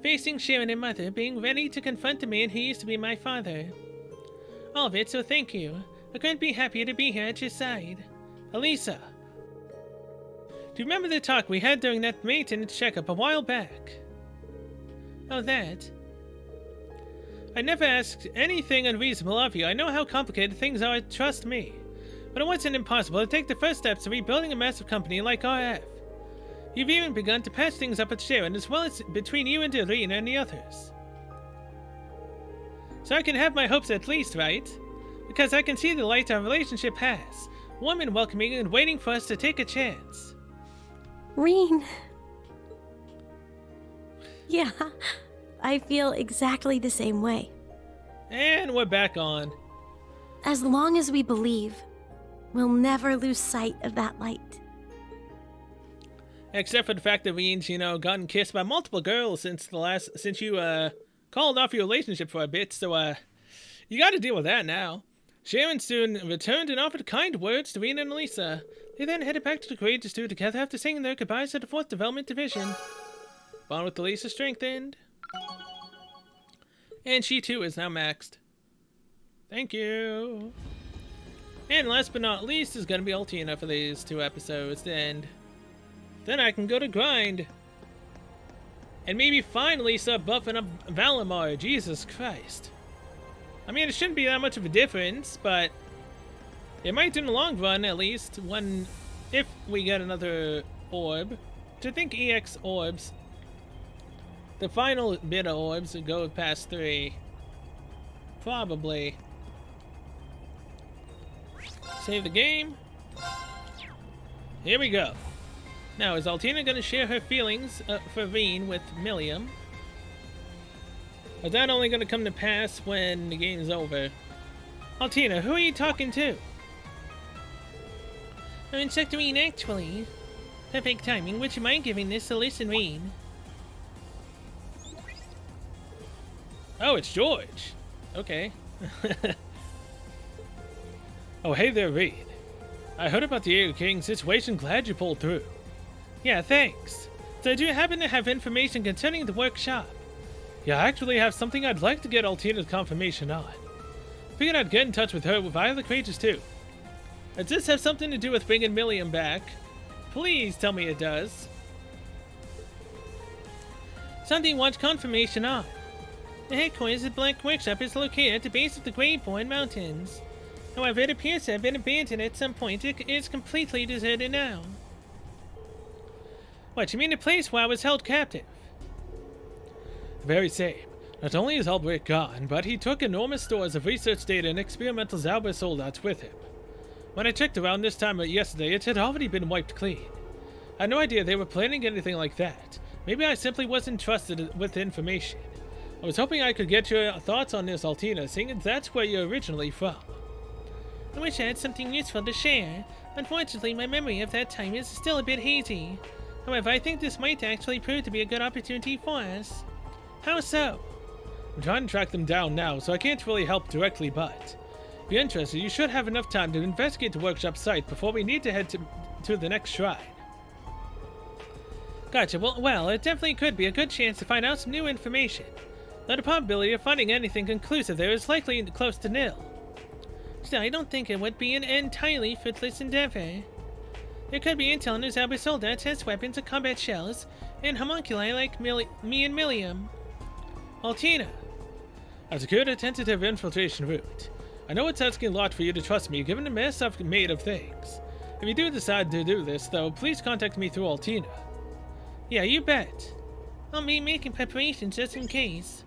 Facing Sharon and Mother, being ready to confront the man who used to be my father. All of it, so thank you. I couldn't be happier to be here at your side. Elisa! Do you remember the talk we had during that maintenance checkup a while back? Oh, that. I never asked anything unreasonable of you. I know how complicated things are, trust me. But it wasn't impossible to take the first steps to rebuilding a massive company like RF. You've even begun to patch things up with Sharon, as well as between you and Irene and the others. So I can have my hopes at least, right? Because I can see the light our relationship has. Warm and welcoming and waiting for us to take a chance. Reen. Yeah, I feel exactly the same way. And we're back on. As long as we believe, we'll never lose sight of that light. Except for the fact that Reen's, gotten kissed by multiple girls since you called off your relationship for a bit, so you gotta deal with that now. Sharon soon returned and offered kind words to Reen and Lisa. They then headed back to the Courageous Two together after saying their goodbyes to the 4th Development Division. Bond with Lisa strengthened. And she too is now maxed. Thank you. And last but not least is gonna be Altina for these 2 episodes, and then I can go to grind. And maybe finally start buffing up Valimar. Jesus Christ. I mean, it shouldn't be that much of a difference, but it might in the long run, at least, if we get another orb. To think EX orbs, the final bit of orbs would go past 3. Probably. Save the game. Here we go. Now, is Altina going to share her feelings for Reen with Milliam? Or is that only going to come to pass when the game is over? Altina, who are you talking to? I'm in Sector Reen, actually. Perfect timing. Would you mind giving this a listen, Reen? Oh, it's George. Okay. Oh, hey there, Reen. I heard about the Jaeger King situation. Glad you pulled through. Yeah, thanks. So do you happen to have information concerning the workshop? Yeah, I actually have something I'd like to get Altina's confirmation on. Figured I'd get in touch with her via the Courageous too. Does this have something to do with bringing Milliam back? Please tell me it does. Something wants confirmation on. The headquarters of the Black Workshop is located at the base of the Graveborn Mountains. However, it appears to have been abandoned at some point. It is completely deserted now. What, you mean the place where I was held captive? The very same. Not only is Albrecht gone, but he took enormous stores of research data and experimental Zauber soldats with him. When I checked around this time yesterday, it had already been wiped clean. I had no idea they were planning anything like that. Maybe I simply wasn't trusted with the information. I was hoping I could get your thoughts on this, Altina, seeing as that's where you're originally from. I wish I had something useful to share. Unfortunately, my memory of that time is still a bit hazy. However, I think this might actually prove to be a good opportunity for us. How so? I'm trying to track them down now, so I can't really help directly, but if you're interested, you should have enough time to investigate the workshop site before we need to head to the next shrine. Gotcha. Well, it definitely could be a good chance to find out some new information. Though the probability of finding anything conclusive there is likely close to nil. Still, I don't think it would be an entirely fruitless endeavor. There could be intel on Zauber soldats, test weapons, and combat shells, and homunculi like me and Milliam. Altina, I've secured a tentative infiltration route. I know it's asking a lot for you to trust me, given the mess I've made of things. If you do decide to do this, though, please contact me through Altina. Yeah, you bet. I'll be making preparations just in case.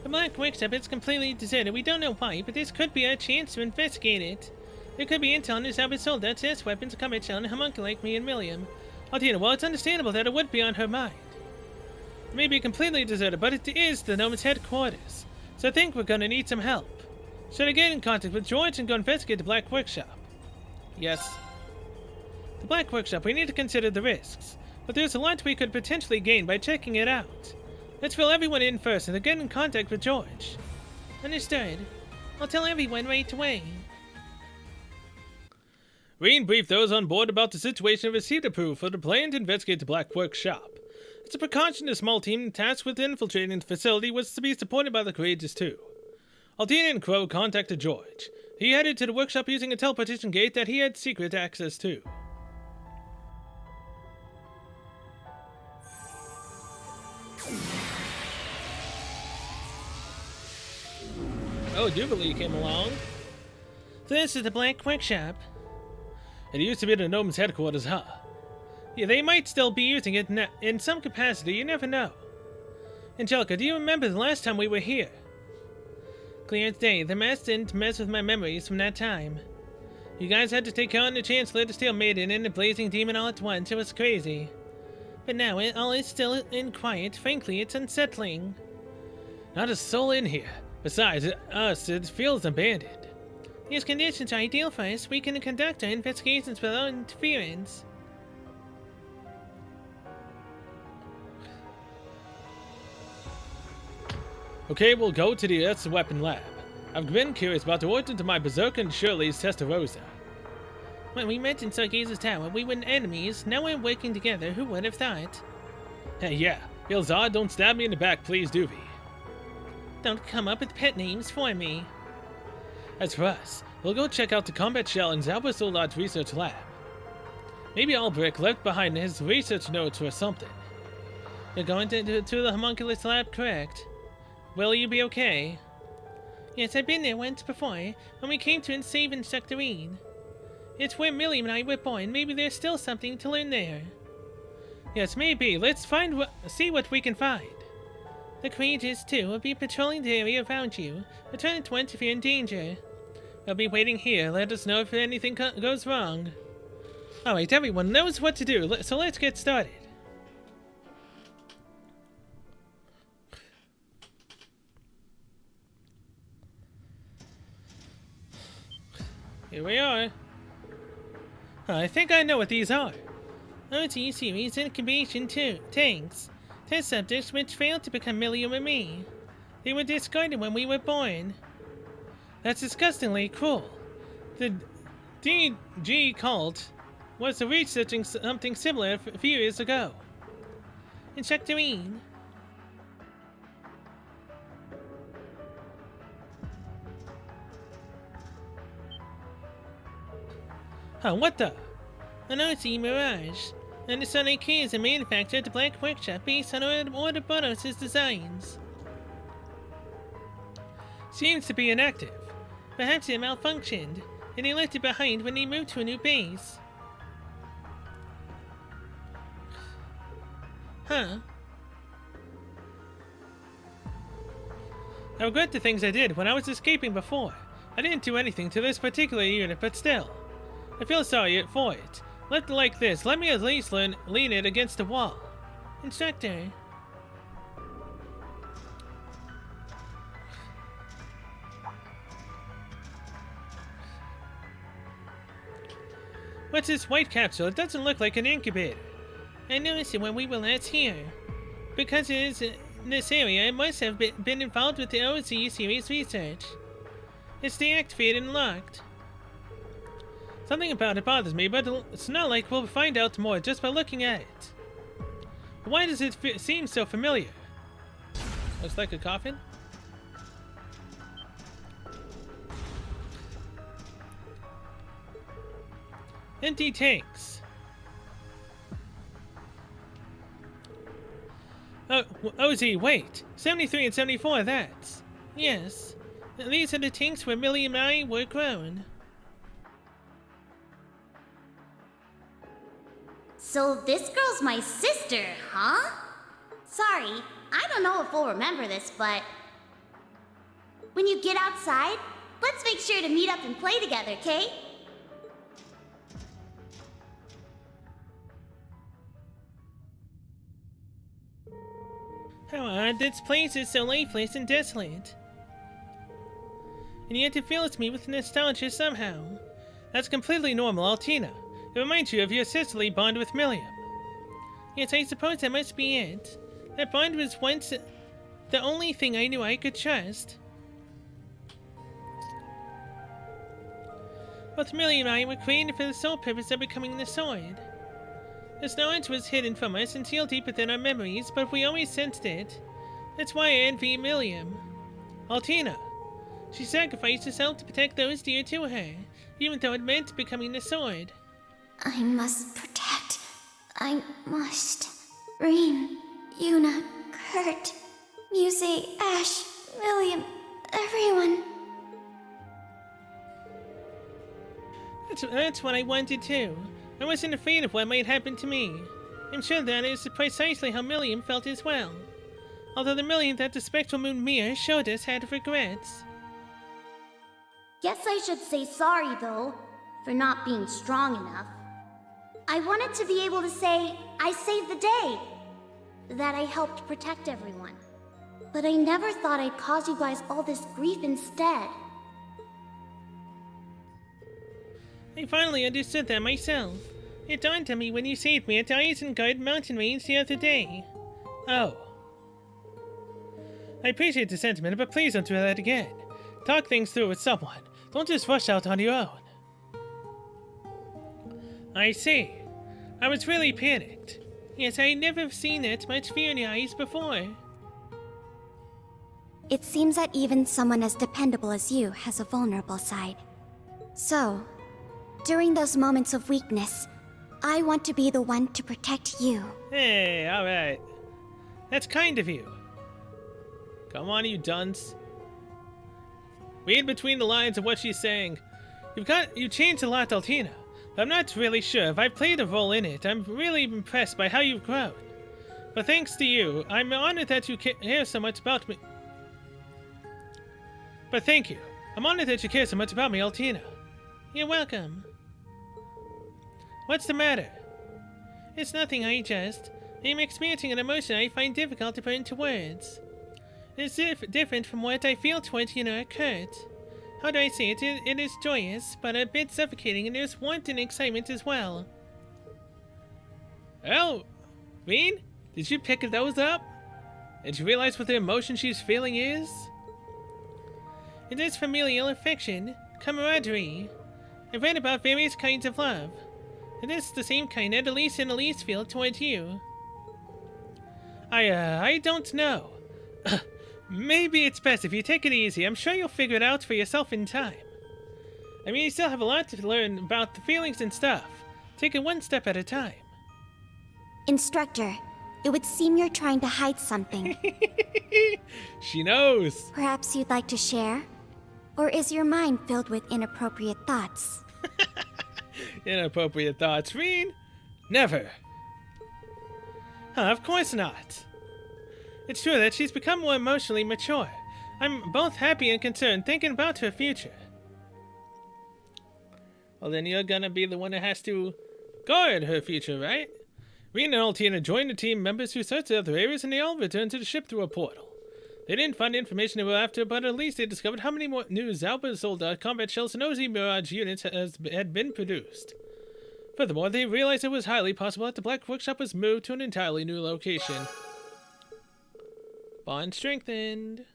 The Black Workshop is completely deserted. We don't know why, but this could be a chance to investigate it. There could be intel on the Zauber soldats, test weapons, combat shell, and homunculi like me and Milliam. Altina, well, it's understandable that it would be on her mind. It may be completely deserted, but it is the Gnome's headquarters, so I think we're gonna need some help. Should I get in contact with George and go investigate the Black Workshop? Yes. The Black Workshop, we need to consider the risks, but there's a lot we could potentially gain by checking it out. Let's fill everyone in first and then get in contact with George. Understood. I'll tell everyone right away. Reen briefed those on board about the situation and received approval for the plan to investigate the Black Workshop. As a precaution, a small team tasked with infiltrating the facility was to be supported by the Courageous too. Altina and Crow contacted George. He headed to the workshop using a teleportation gate that he had secret access to. Oh, Jubilee came along. So this is the Black Workshop. It used to be the Gnome's headquarters, huh? Yeah, they might still be using it in some capacity, you never know. Angelica, do you remember the last time we were here? Clear as day, the mess didn't mess with my memories from that time. You guys had to take on the Chancellor, the Steel Maiden, and the Blazing Demon all at once. It was crazy. But now all is still and quiet. Frankly, it's unsettling. Not a soul in here. Besides, it feels abandoned. These conditions are ideal for us. We can conduct our investigations without interference. Okay, we'll go to the Earth's weapon lab. I've been curious about the origin to my Berserker and Shirley's Testarossa. When we met in Sargeza's tower, we were enemies. Now we're working together. Who would have thought? Hey, yeah. Feels odd. Don't stab me in the back, please, Doovie. Don't come up with pet names for me. As for us, we'll go check out the combat shell in Zalba Solard's research lab. Maybe Albrecht left behind his research notes or something. You're going to the homunculus lab, correct? Will you be okay? Yes, I've been there once before, when we came to save Insectorine. It's where Millie and I were born. Maybe there's still something to learn there. Yes, maybe. Let's see what we can find. The creatures, too, will be patrolling the area around you. Return at once if you're in danger. They'll be waiting here. Let us know if anything goes wrong. Alright, everyone knows what to do, so let's get started. Here we are. I think I know what these are. OT series incubation tanks. Test subjects which failed to become Millium and me. They were discarded when we were born. That's disgustingly cruel. The DG cult was researching something similar a few years ago. Insectorine. Huh, what the? An OC Mirage. And the Sun AK is a manufacturer at the Black Workshop based on Ouroboros' designs. Seems to be inactive. Perhaps it malfunctioned, and they left it behind when they moved to a new base. Huh. I regret the things I did when I was escaping before. I didn't do anything to this particular unit, but still. I feel sorry for it. Left like this, let me at least lean it against the wall. Instructor. What's this white capsule? It doesn't look like an incubator. I noticed it when we were last here. Because it is in this area, it must have been involved with the OZ series research. It's deactivated and locked. Something about it bothers me, but it's not like we'll find out more just by looking at it. Why does it seem so familiar? Looks like a coffin? Empty tanks. Oh, OZ, wait. 73 and 74, that's... Yes. These are the tanks where Millie and I were grown. So this girl's my sister, huh? Sorry, I don't know if we'll remember this, but... when you get outside, let's make sure to meet up and play together, okay? How odd, this place is so lifeless and desolate. And yet it fills me with nostalgia somehow. That's completely normal, Altina. It reminds you of your sisterly bond with Milliam. Yes, I suppose that must be it. That bond was once the only thing I knew I could trust. Both Milliam and I were created for the sole purpose of becoming the sword. This knowledge was hidden from us and sealed deep within our memories, but we always sensed it. That's why I envy Milliam. Altina. She sacrificed herself to protect those dear to her, even though it meant becoming the sword. I must protect. I must. Rean, Yuna, Kurt, Muse, Ash, William, everyone. that's what I wanted too. I wasn't afraid of what might happen to me. I'm sure that is precisely how Million felt as well. Although the Million that the Spectral Moon mirror showed us had regrets. Guess I should say sorry, though, for not being strong enough. I wanted to be able to say, I saved the day, that I helped protect everyone. But I never thought I'd cause you guys all this grief instead. I finally understood that myself. It dawned on me when you saved me at the Isengard mountain range the other day. Oh. I appreciate the sentiment, but please don't do that again. Talk things through with someone. Don't just rush out on your own. I see. I was really panicked. Yes, I had never seen that much fear in your eyes before. It seems that even someone as dependable as you has a vulnerable side. So, during those moments of weakness, I want to be the one to protect you. Hey, alright. That's kind of you. Come on, you dunce. Read between the lines of what she's saying. You changed a lot, Altina. But I'm not really sure if I've played a role in it. I'm really impressed by how you've grown. But thanks to you, I'm honored that you care so much about me. But thank you. I'm honored that you care so much about me, Altina. You're welcome. What's the matter? It's nothing, I'm experiencing an emotion I find difficult to put into words. It's different from what I feel towards Kurt. How do I say it? It is joyous, but a bit suffocating, and there's warmth and excitement as well. Oh, Veen? Did you pick those up? Did you realize what the emotion she's feeling is? It is familial affection, camaraderie. I've read about various kinds of love. It is the same kind that Elise and Elise feel towards you. I don't know. Maybe it's best if you take it easy. I'm sure you'll figure it out for yourself in time. I mean, you still have a lot to learn about the feelings and stuff. Take it one step at a time. Instructor, it would seem you're trying to hide something. She knows. Perhaps you'd like to share? Or is your mind filled with inappropriate thoughts? Inappropriate thoughts, Reen? Never. Of course not. It's true that she's become more emotionally mature. I'm both happy and concerned thinking about her future. Well, then you're gonna be the one that has to guard her future, right? Reen and Altina joined the team members who searched other areas, and they all returned to the ship through a portal. They didn't find the information they were after, but at least they discovered how many more new Zalba Soldat combat shells and OZ Mirage units had been produced. Furthermore, they realized it was highly possible that the Black Workshop was moved to an entirely new location. Bond strengthened.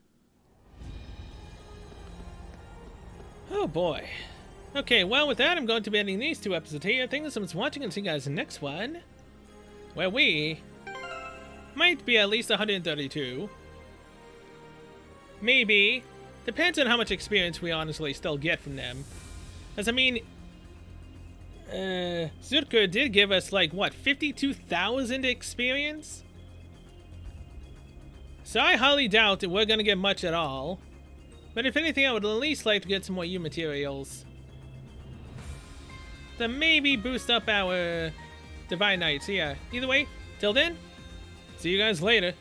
Oh boy. Okay, well with that I'm going to be ending these two episodes here. Thank you so much for watching, and see you guys in the next one, where we might be at least 132. Maybe. Depends on how much experience we honestly still get from them. As I mean, Zutker did give us like, what, 52,000 experience? So I highly doubt that we're gonna get much at all. But if anything, I would at least like to get some more U materials to maybe boost up our Divine Knights. Yeah, either way, till then, see you guys later.